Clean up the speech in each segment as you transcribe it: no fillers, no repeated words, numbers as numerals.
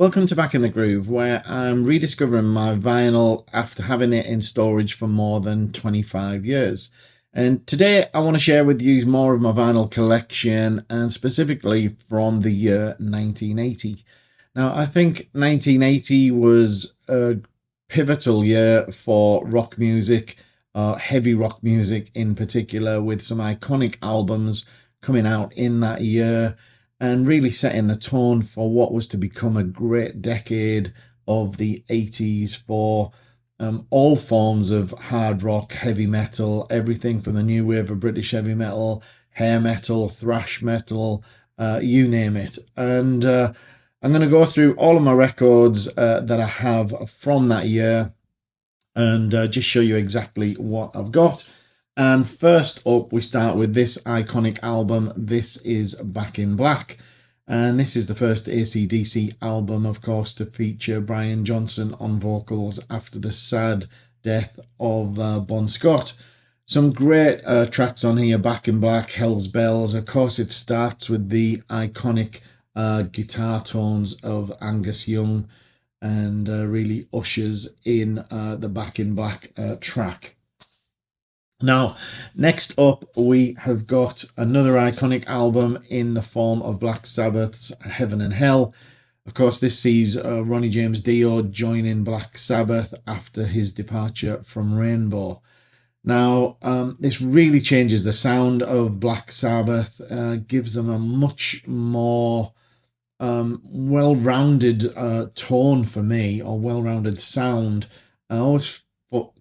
Welcome to Back in the Groove, where I'm rediscovering my vinyl after having it in storage for more than 25 years. And today I want to share with you more of my vinyl collection, and specifically from the year 1980. Now, I think 1980 was a pivotal year for rock music, heavy rock music in particular, with some iconic albums coming out in that year and really setting the tone for what was to become a great decade of the 80s for all forms of hard rock, heavy metal, everything from the new wave of British heavy metal, hair metal, thrash metal, you name it. And I'm going to go through all of my records that I have from that year and just show you exactly what I've got. And first up, we start with this iconic album. This is Back in Black. And this is the first AC/DC album, of course, to feature Brian Johnson on vocals after the sad death of Bon Scott. Some great tracks on here, Back in Black, Hell's Bells. Of course, it starts with the iconic guitar tones of Angus Young and really ushers in the Back in Black track. Now, next up, we have got another iconic album in the form of Black Sabbath's Heaven and Hell. Of course, this sees Ronnie James Dio joining Black Sabbath after his departure from Rainbow. Now, this really changes the sound of Black Sabbath, gives them a much more well-rounded tone for me, or well-rounded sound. I always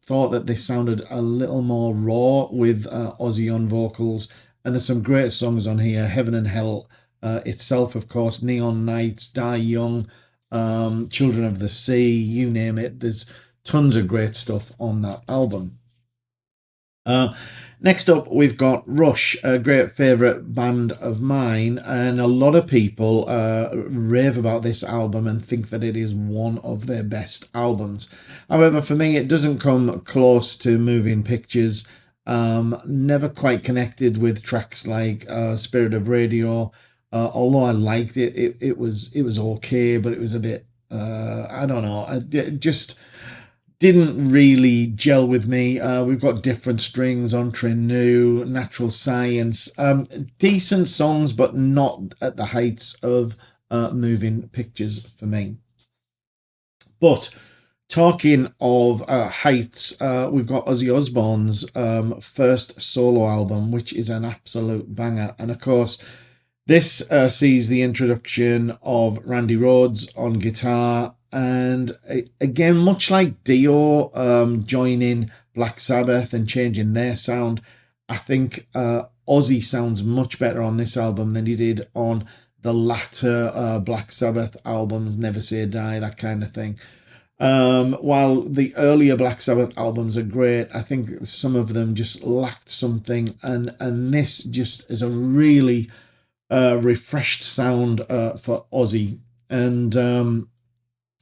thought that they sounded a little more raw with Ozzy on vocals, and there's some great songs on here. Heaven and Hell itself, of course, Neon Nights, Die Young, Children of the Sea, you name it. There's tons of great stuff on that album. Next up, we've got Rush, a great favourite band of mine, and a lot of people rave about this album and think that it is one of their best albums. However, for me, it doesn't come close to Moving Pictures. Never quite connected with tracks like Spirit of Radio. Although I liked it, it was okay, but it was a bit, I don't know, it just didn't really gel with me. We've got Different Strings, Entre Nous, Natural Science. Decent songs, but not at the heights of Moving Pictures for me. But talking of heights, we've got Ozzy Osbourne's first solo album, which is an absolute banger. And of course, this sees the introduction of Randy Rhoads on guitar, and again, much like Dio joining Black Sabbath and changing their sound, I think Ozzy sounds much better on this album than he did on the latter Black Sabbath albums, Never Say Die, that kind of thing. While the earlier Black Sabbath albums are great, I think some of them just lacked something, and this just is a really refreshed sound for Ozzy. And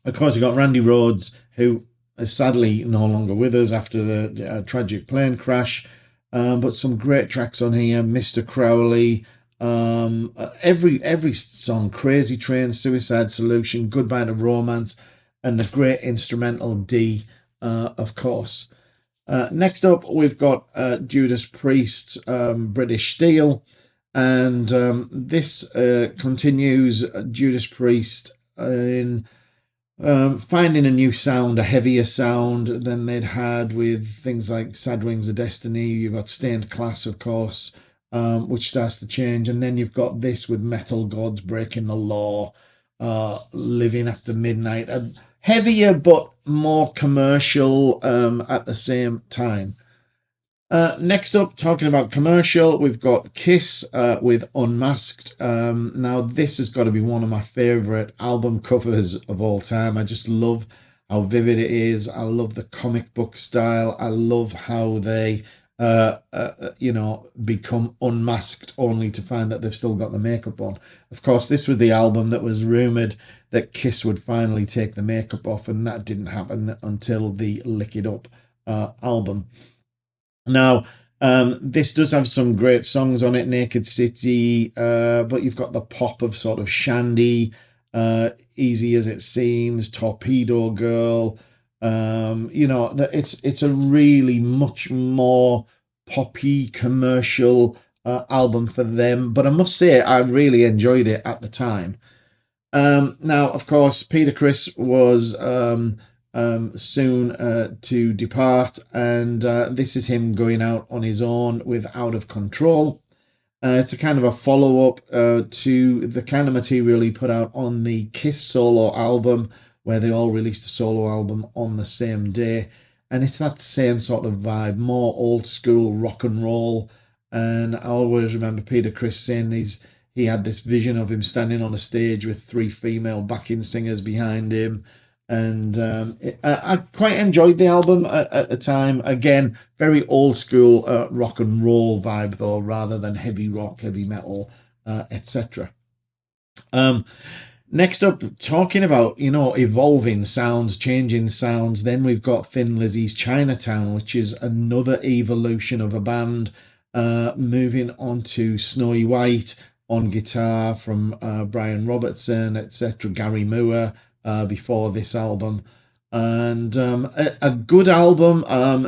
of course, you got Randy Rhoads, who is sadly no longer with us after the tragic plane crash. But some great tracks on here, Mr. Crowley, every song, Crazy Train, Suicide Solution, Goodbye to Romance, and the great instrumental D, of course. Next up, we've got Judas Priest's British Steel. And this continues Judas Priest in finding a new sound, a heavier sound than they'd had with things like Sad Wings of Destiny. You've got Stained Class, of course, which starts to change. And then you've got this with Metal Gods, Breaking the Law, Living After Midnight. Heavier but more commercial at the same time. Next up, talking about commercial, we've got Kiss with Unmasked. Now, this has got to be one of my favourite album covers of all time. I just love how vivid it is. I love the comic book style. I love how they, become unmasked only to find that they've still got the makeup on. Of course, this was the album that was rumoured that Kiss would finally take the makeup off, and that didn't happen until the Lick It Up album. Now, this does have some great songs on it, Naked City, but you've got the pop of sort of Shandy, Easy as It Seems, Torpedo Girl. It's a really much more poppy commercial album for them, but I must say I really enjoyed it at the time. Now, of course, Peter Criss was soon to depart, and this is him going out on his own with Out of Control. It's a kind of a follow-up to the kind of material he put out on the Kiss solo album, where they all released a solo album on the same day. And it's that same sort of vibe, more old school rock and roll. And I always remember Peter Criss saying he had this vision of him standing on a stage with three female backing singers behind him. And I quite enjoyed the album at the time. Again, very old school rock and roll vibe, though, rather than heavy rock, heavy metal, etc. Next up, talking about, evolving sounds, changing sounds, then we've got Thin Lizzy's Chinatown, which is another evolution of a band, moving on to Snowy White on guitar from Brian Robertson, etc., Gary Moore before this album. And a good album,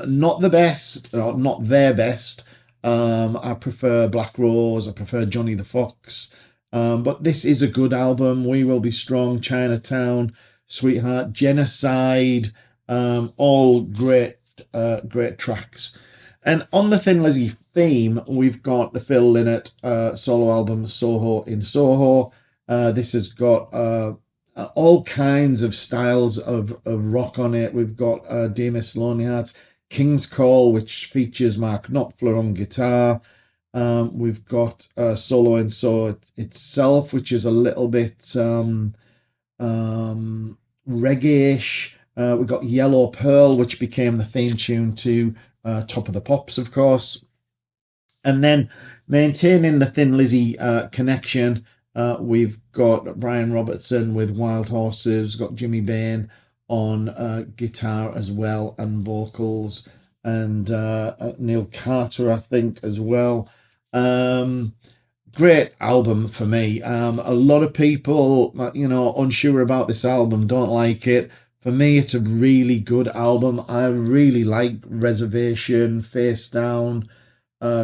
not the best, or not their best. I prefer Black Rose, I prefer Johnny the Fox. But this is a good album. We Will Be Strong, Chinatown, Sweetheart, Genocide, all great tracks. And on the Thin Lizzy theme, we've got the Phil Lynott solo album, Soho in Soho. This has got all kinds of styles of rock on it. We've got Demis Lonely Hearts, King's Call, which features Mark Knopfler on guitar. We've got Solo in So itself, which is a little bit reggae-ish. We've got Yellow Pearl, which became the theme tune to Top of the Pops, of course. And then maintaining the Thin Lizzy connection, we've got Brian Robertson with Wild Horses, got Jimmy Bain on guitar as well and vocals, and Neil Carter, I think, as well. Great album for me. A lot of people, unsure about this album, don't like it. For me, it's a really good album. I really like Reservation, Face Down,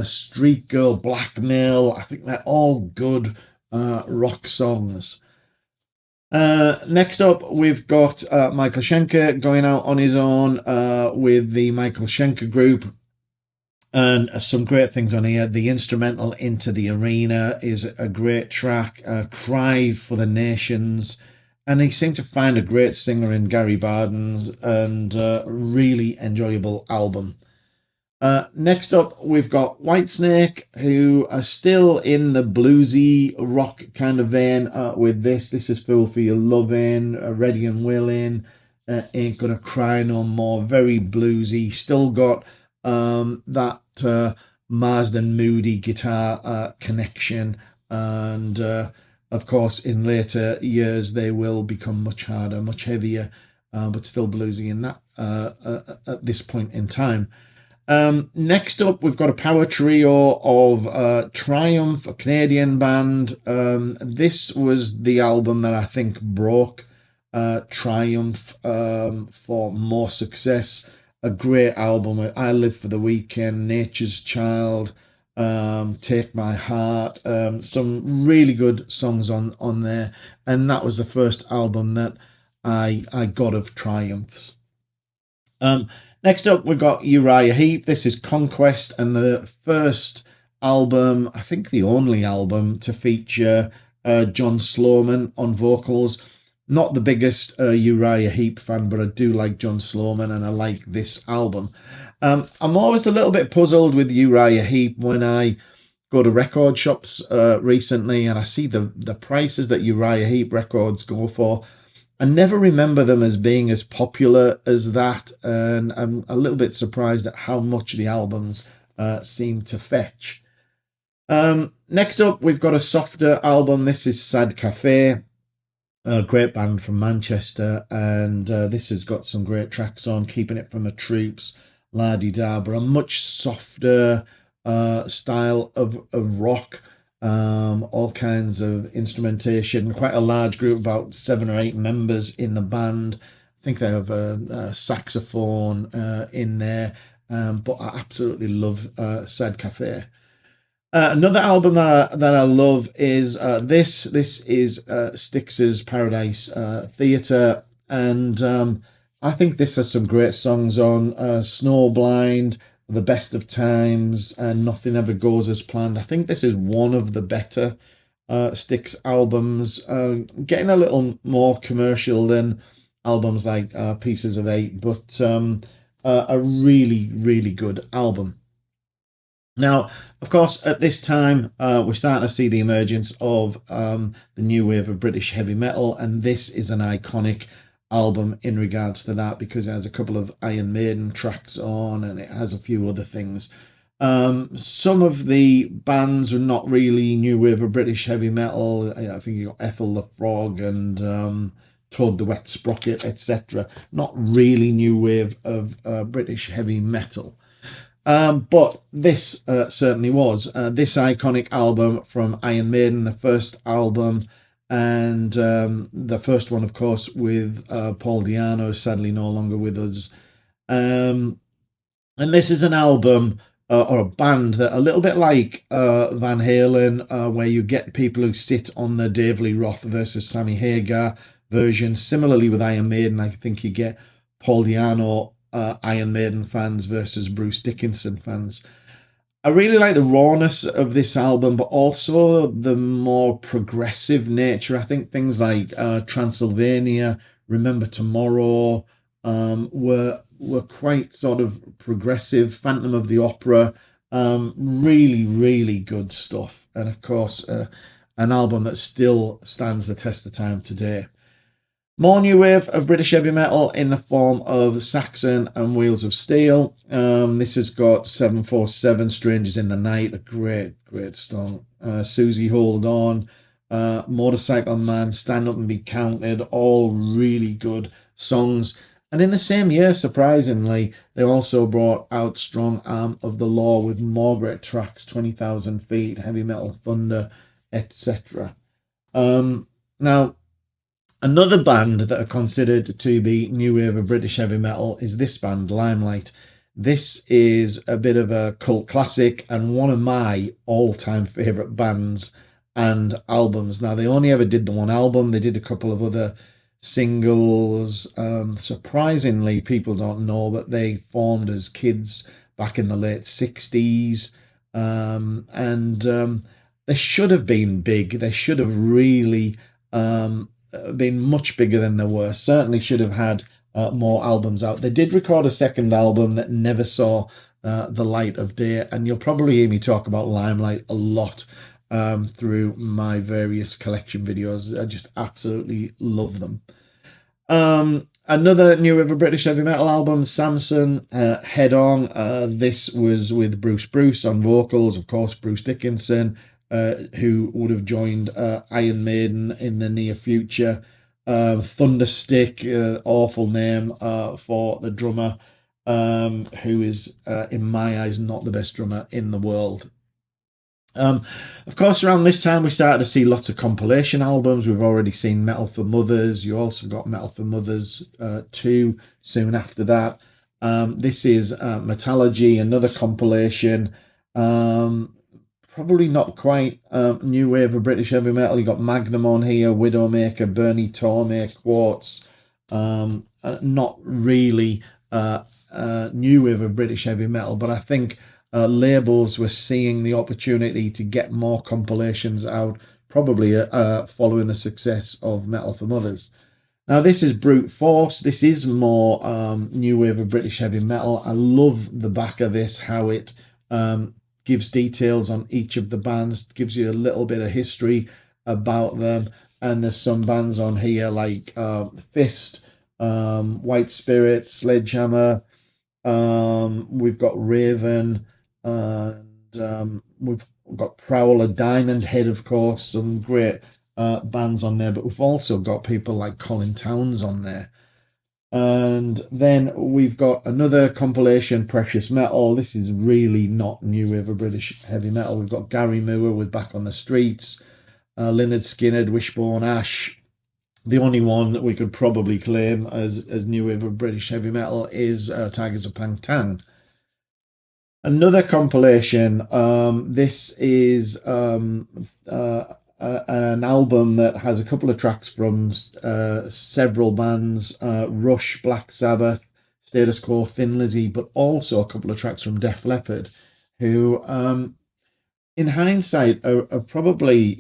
Street Girl, Blackmail. I think they're all good rock songs. Next up, we've got Michael Schenker going out on his own with the Michael Schenker Group. And some great things on here. The instrumental Into the Arena is a great track. Cry for the Nations. And he seemed to find a great singer in Gary Bardens, and really enjoyable album. Next up, we've got Whitesnake, who are still in the bluesy rock kind of vein with this. This is Fool for Your Lovin', Ready and Willing, Ain't Gonna Cry No More. Very bluesy. Still got that Marsden Moody guitar connection, and of course in later years they will become much harder, much heavier, but still bluesy in that at this point in time. Next up, we've got a power trio of Triumph, a Canadian band. This was the album that I think broke Triumph for more success. A great album. I Live for the Weekend, Nature's Child, Take My Heart. Some really good songs on there. And that was the first album that I got of Triumph's. Next up, we've got Uriah Heep. This is Conquest, and the first album, I think the only album, to feature John Sloman on vocals. Not the biggest Uriah Heep fan, but I do like John Sloman, and I like this album. I'm always a little bit puzzled with Uriah Heep when I go to record shops recently, and I see the prices that Uriah Heep records go for. I never remember them as being as popular as that, and I'm a little bit surprised at how much the albums seem to fetch. Next up, we've got a softer album. This is Sad Cafe, a great band from Manchester, and this has got some great tracks on, Keeping It From the Troops, La Di Da, but a much softer style of rock. all kinds of instrumentation, quite a large group, about 7 or 8 members in the band. I think they have a saxophone in there, but I absolutely love Sad Cafe. Another album that I love is this. This is Styx's Paradise Theatre, and I think this has some great songs on Snowblind, The Best of Times, and Nothing Ever Goes as Planned. I think this is one of the better Styx albums, getting a little more commercial than albums like Pieces of Eight, but a really, really good album. Now, of course, at this time, we're starting to see the emergence of the new wave of British heavy metal, and this is an iconic album in regards to that because it has a couple of Iron Maiden tracks on and it has a few other things. Some of the bands are not really new wave of British heavy metal. I think you got Ethel the Frog and Toad the Wet Sprocket, etc. Not really new wave of British heavy metal. But this certainly was this iconic album from Iron Maiden, the first album, and the first one, of course, with Paul Di'Anno, sadly no longer with us. And this is an album or a band that a little bit like Van Halen, where you get people who sit on the Dave Lee Roth versus Sammy Hagar version. Similarly with Iron Maiden, I think you get Paul Di'Anno Iron Maiden fans versus Bruce Dickinson fans. I really like the rawness of this album, but also the more progressive nature. I think things like Transylvania, Remember Tomorrow were quite sort of progressive. Phantom of the Opera, really, really good stuff. And of course, an album that still stands the test of time today. More new wave of British heavy metal in the form of Saxon and Wheels of Steel. This has got 747, Strangers in the Night, a great, great song. Susie Hold On, Motorcycle Man, Stand Up and Be Counted, all really good songs. And in the same year, surprisingly, they also brought out Strong Arm of the Law with more great tracks, 20,000 Feet, Heavy Metal Thunder, etc. Now, another band that are considered to be new wave of British heavy metal is this band, Limelight. This is a bit of a cult classic and one of my all-time favourite bands and albums. Now, they only ever did the one album. They did a couple of other singles. Surprisingly, people don't know, but they formed as kids back in the late 60s. They should have been big. They should have really been much bigger than they were. Certainly should have had more albums out. They did record a second album that never saw the light of day, and you'll probably hear me talk about Limelight a lot through my various collection videos. I just absolutely love them. Another new wave of British heavy metal album, Samson, Head On. This was with Bruce on vocals, of course, Bruce Dickinson, who would have joined Iron Maiden in the near future. Thunderstick, awful name for the drummer, who is, in my eyes, not the best drummer in the world. Of course, around this time, we started to see lots of compilation albums. We've already seen Metal for Mothers. You also got Metal for Mothers 2 soon after that. This is Metallurgy, another compilation. Probably not quite new wave of British heavy metal. You got Magnum on here, Widowmaker, Bernie Tormé, Quartz. Not really new wave of British heavy metal, but I think labels were seeing the opportunity to get more compilations out, probably following the success of Metal for Mothers. Now, this is Brute Force. This is more new wave of British heavy metal. I love the back of this, how it gives details on each of the bands, gives you a little bit of history about them. And there's some bands on here like Fist, White Spirit, Sledgehammer. We've got Raven, and we've got Prowler, Diamond Head, of course, some great bands on there. But we've also got people like Colin Towns on there. And then we've got another compilation, Precious Metal. This is really not new wave of British heavy metal. We've got Gary Moore with Back on the Streets, Lynyrd Skynyrd, Wishbone Ash. The only one that we could probably claim as new wave of British heavy metal is Tigers of Pangtang. Another compilation. This is an album that has a couple of tracks from several bands: Rush, Black Sabbath, Status Quo, Thin Lizzy, but also a couple of tracks from Def Leppard, who, in hindsight, are probably,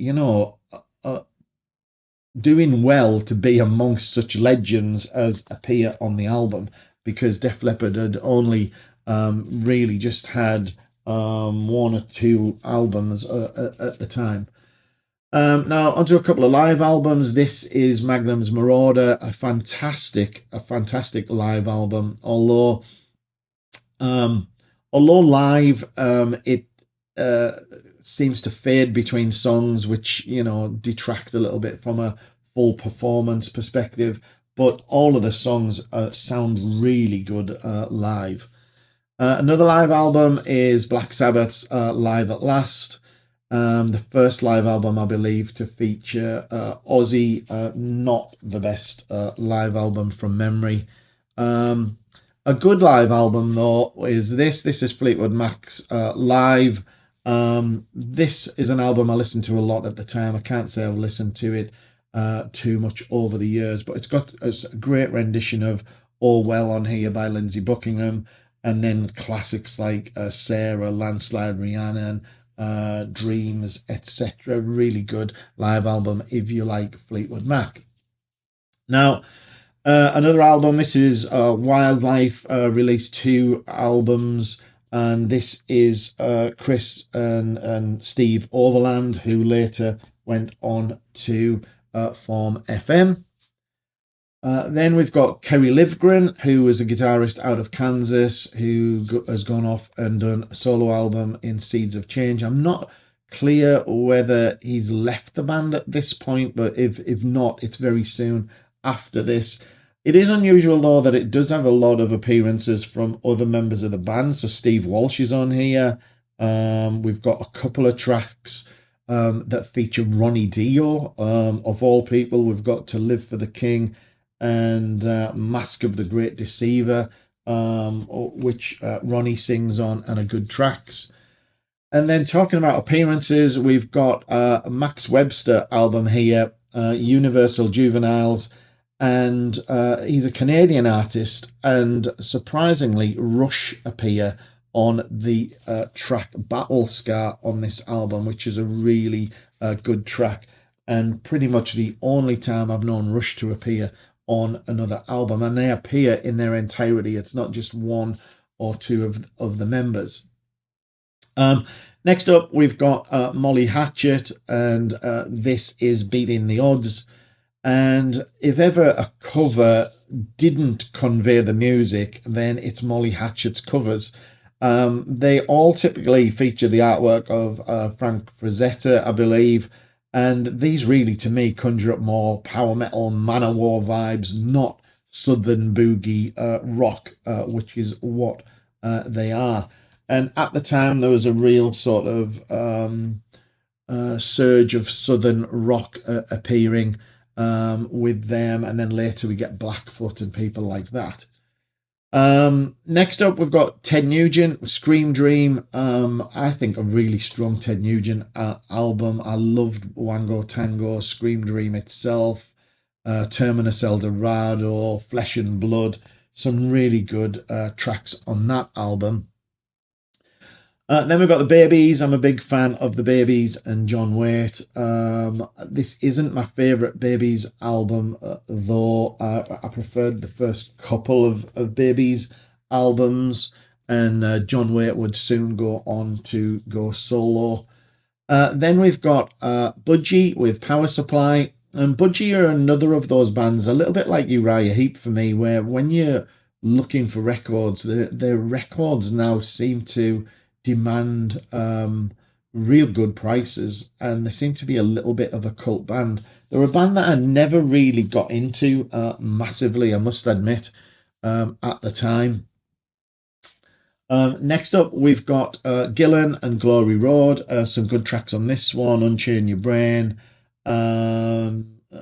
doing well to be amongst such legends as appear on the album, because Def Leppard had only really just had one or two albums at the time. Now onto a couple of live albums. This is Magnum's Marauder, a fantastic live album. Although live, it seems to fade between songs, which detract a little bit from a full performance perspective. But all of the songs sound really good live. Another live album is Black Sabbath's Live at Last. The first live album, I believe, to feature Ozzy. Not the best live album from memory. A good live album, though, is this. This is Fleetwood Mac's Live. This is an album I listened to a lot at the time. I can't say I've listened to it too much over the years, but it's got a great rendition of All Well on here by Lindsey Buckingham, and then classics like Sarah, Landslide, Rhiannon, Dreams, etc. Really good live album if you like Fleetwood Mac. Now, another album. This is Wildlife, released 2 albums, and this is Chris and Steve Overland, who later went on to form FM. Then we've got Kerry Livgren, who was a guitarist out of Kansas, who has gone off and done a solo album in Seeds of Change. I'm not clear whether he's left the band at this point, but if not, it's very soon after this. It is unusual, though, that it does have a lot of appearances from other members of the band. So Steve Walsh is on here. We've got a couple of tracks that feature Ronnie Dio, of all people. We've got To Live for the King and Mask of the Great Deceiver, which Ronnie sings on and are good tracks. And then talking about appearances, we've got Max Webster album here, Universal Juveniles, and he's a Canadian artist, and surprisingly Rush appear on the track Battle Scar on this album, which is a really good track, and pretty much the only time I've known Rush to appear on another album, and they appear in their entirety. It's not just one or two of the members. Next up, we've got Molly Hatchet, and this is Beating the Odds. And if ever a cover didn't convey the music, then it's Molly Hatchet's covers. They all typically feature the artwork of Frank Frazetta, I believe, and these really, to me, conjure up more power metal, Manowar vibes, not southern boogie rock, which is what they are. And at the time, there was a real sort of surge of southern rock appearing with them, and then later we get Blackfoot and people like that. Next up, we've got Ted Nugent, Scream Dream. I think a really strong Ted Nugent album. I loved Wango Tango, Scream Dream itself, Terminus Eldorado, Flesh and Blood. Some really good tracks on that album. Then we've got the Babies. I'm a big fan of the Babies and John Waite. This isn't my favourite Babies album, though I preferred the first couple of Babies albums, and John Waite would soon go on to go solo. Then we've got Budgie with Power Supply, and Budgie are another of those bands, a little bit like Uriah Heep for me, where when you're looking for records, their records now seem to demand real good prices, and they seem to be a little bit of a cult band. They're a band that I never really got into massively, I must admit, at the time. Next up, we've got Gillan and Glory Road. Some good tracks on this one: Unchain Your Brain,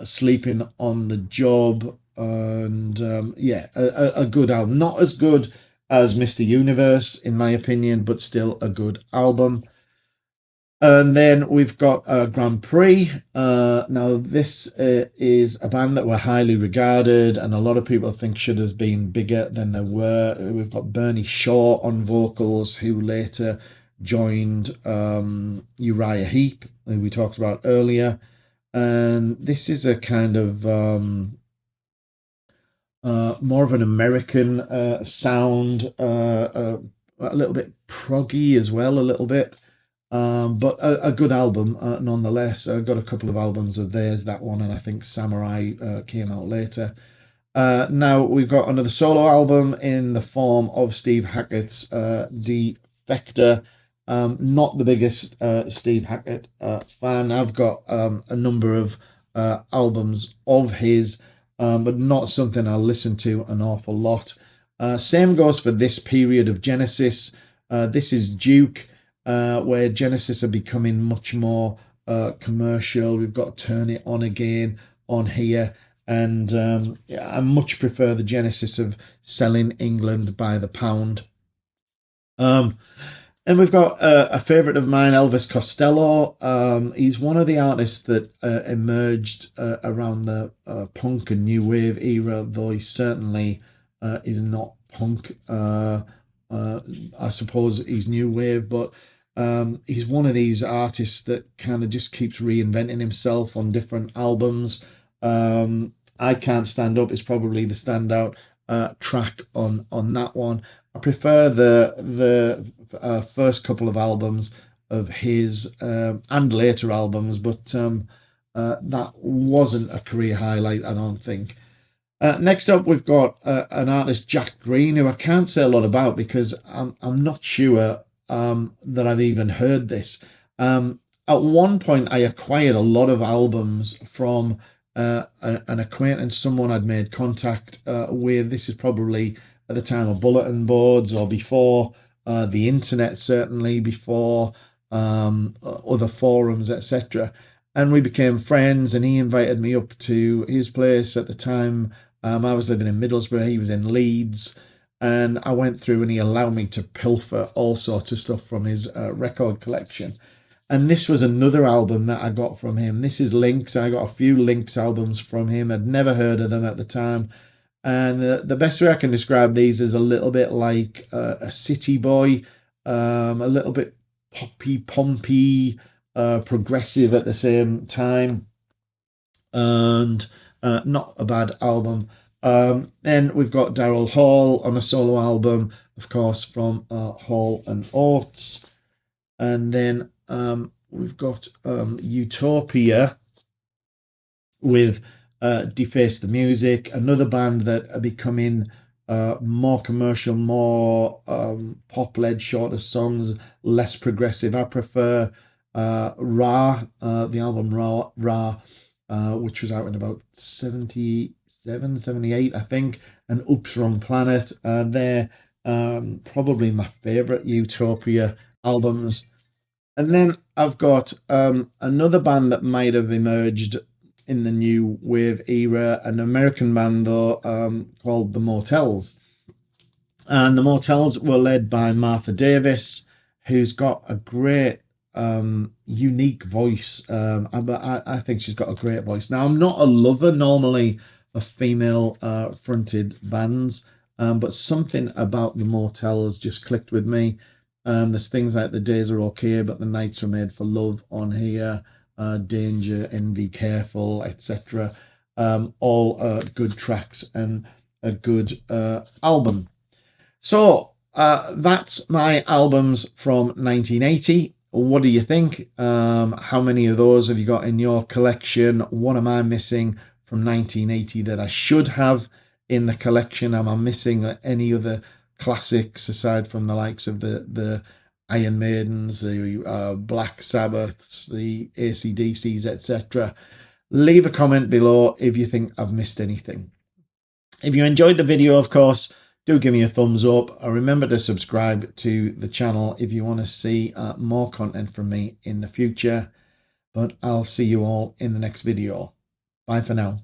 Sleeping on the Job, and yeah, a good album. Not as good as Mr. Universe, in my opinion, but still a good album. And then we've got Grand Prix. Now, this is a band that were highly regarded, and a lot of people think should have been bigger than they were. We've got Bernie Shaw on vocals, who later joined Uriah Heep, who we talked about earlier. And this is a kind of more of an American sound, a little bit proggy as well, a little bit. But a good album nonetheless. I got a couple of albums of theirs, that one, and I think Samurai came out later. Now we've got another solo album in the form of Steve Hackett's Defector. Not the biggest Steve Hackett fan. I've got a number of albums of his, but not something I listen to an awful lot. Same goes for this period of Genesis. This is Duke. Where Genesis are becoming much more commercial. We've got Turn It On Again on here, and yeah, I much prefer the Genesis of Selling England by the Pound. And we've got a favourite of mine, Elvis Costello. He's one of the artists that emerged around the punk and new wave era, though he certainly is not punk. I suppose he's new wave, but he's one of these artists that kind of just keeps reinventing himself on different albums. I Can't Stand Up is probably the standout track on that one. I prefer the first couple of albums of his and later albums, but that wasn't a career highlight, I don't think. Next up, we've got an artist, Jack Green, who I can't say a lot about because I'm not sure that I've even heard this. At one point, I acquired a lot of albums from an acquaintance, someone I'd made contact with. This is probably at the time of bulletin boards or before the internet, certainly before other forums, etc. And we became friends, and he invited me up to his place at the time. I was living in Middlesbrough, he was in Leeds, and I went through and he allowed me to pilfer all sorts of stuff from his record collection. And this was another album that I got from him. This is Lynx. I got a few Lynx albums from him. I'd never heard of them at the time. And the best way I can describe these is a little bit like a city boy, a little bit poppy, pompy, progressive at the same time. And not a bad album. Then we've got Daryl Hall on a solo album, of course, from Hall and Oates. And then we've got Utopia with Deface the Music, another band that are becoming more commercial, more pop-led, shorter songs, less progressive. I prefer Ra, the album Ra, which was out in about 77, 78, I think, and Oops Wrong Planet. They're probably my favourite Utopia albums. And then I've got another band that might have emerged in the new wave era, an American band though, called The Motels. And The Motels were led by Martha Davis, who's got a great unique voice. I think she's got a great voice. Now, I'm not a lover normally of female fronted bands, but something about The Motels just clicked with me. There's things like The Days Are Okay, but the Nights Are Made for Love on here, Danger, Envy, Careful, etc. All good tracks and a good album. So that's my albums from 1980. What do you think? How many of those have you got in your collection? What am I missing from 1980 that I should have in the collection? Am I missing any other classics aside from the likes of the Iron Maidens, the Black Sabbaths, the AC/DCs, etc. Leave a comment below if you think I've missed anything. If you enjoyed the video, of course, do give me a thumbs up. Remember to subscribe to the channel if you want to see more content from me in the future. But I'll see you all in the next video. Bye for now.